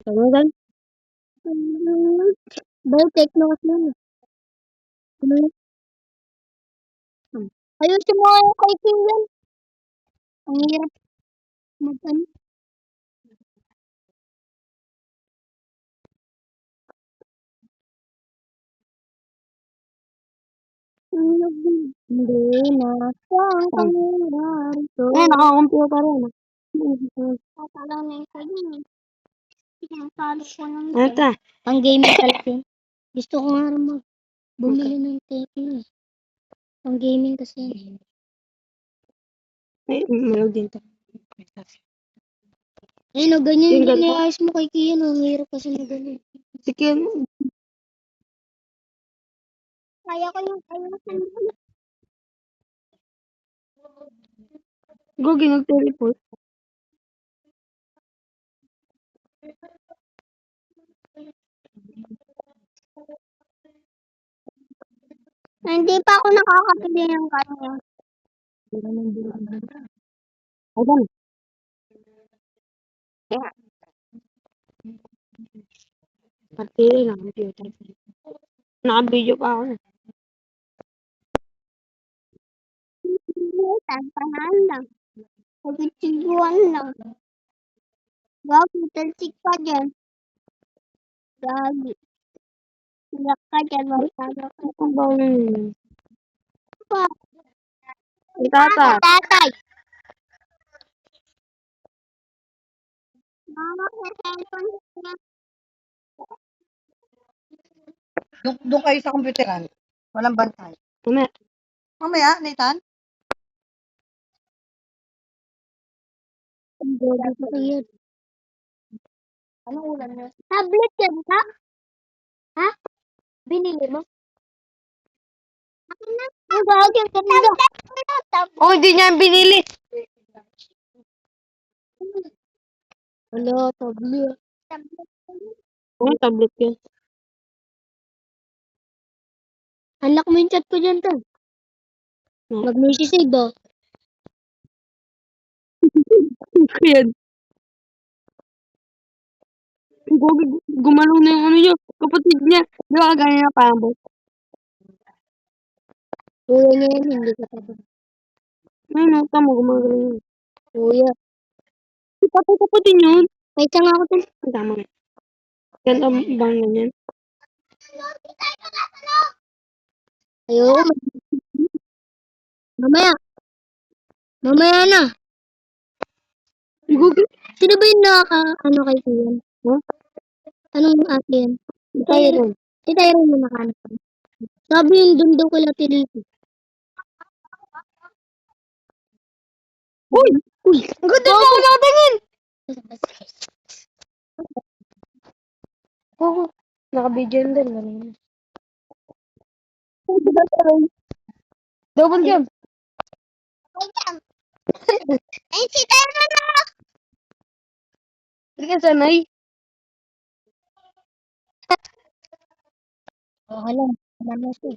Ano gan? Dahil techno kasi yun. Ayusin mo nga yung kay King yan. Ang hirap mag-ano. Hindi na siyang pangyayari to. Naka-computer rin. Tatalaw na yung kanya eh. Pinatalo ko ng Ata. Ang gaming talaga. Gusto ko nga rin bumili ng Tekno eh. Ang gaming kasi yun. Ay, malog din to. Ayun o, ganyan Yung yung ganito? niayos mo kay Kian. Ang hirap kasi na ganyan. Sige, Kaya ko yung ayusin mo. Gogi nag-teleport. Hindi pa ako nakakabili ng kanya. Ayan. Partili lang, computer. Naka-video pa ako. Tantahan lang. Pagkitsiguan lang. Gagi, talsik ka dyan. Gagi. Iyak ka dyan. Masaga ka. Ang bawal yun. Pa. Ay, tata. Tatay. Mama, may cellphone niya. Doon kayo sa computeran. Walang bantay. Mamaya. Mamaya, Nathan? Ang gagi ko kayo. Anong ulan niya? Tablet yan ka? Ha? Binili mo? Ang gagi, ang ganda. Oh, hindi niya binili. Wala, tablet. Oh, tablet yun. Anak mo yung chat ko dyan, to. Mag-message ba? Yan. Gogi, gumalong na yung ano niya. Kapatid niya. Di ba ganyan na parang boy? Kuya niya yan, hindi ka pa. Ayun, tama, gumagaling yun. Kuya. Kapatid yun. May tanga ako dun. Ang tama nga. Ganda bang ganyan? Ayoko. Mamaya. Mamaya na. Gogi. Sino ba yung ano kay Kian? Huh? Anong ate yan? Si Tyron. Si Tyron na nakahanap. Sabi yung dun daw kala tiniti. Uy! Uy! Ang ganda pa ako nakatingin! Oo. Naka-video yun din. Ganun. Double jump. Ay, si Tyron na! Hindi ka sanay. Okay lang. Naman siya.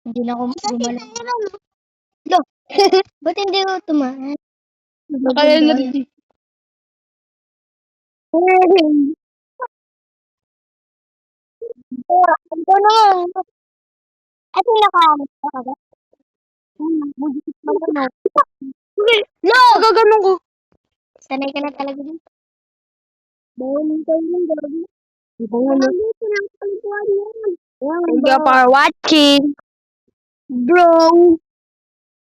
Hindi na ako gumalaw. Lo! Ba't hindi ko tumaan? Nakaya na rin. Ito na lang. Ito yung nakahanap ka ba? Sige. Lo! Magaganon ko. Sanay ka na talaga din. Bawalin kayo ng gabi. Ibang ano. Thank Thank you for watching. Bro!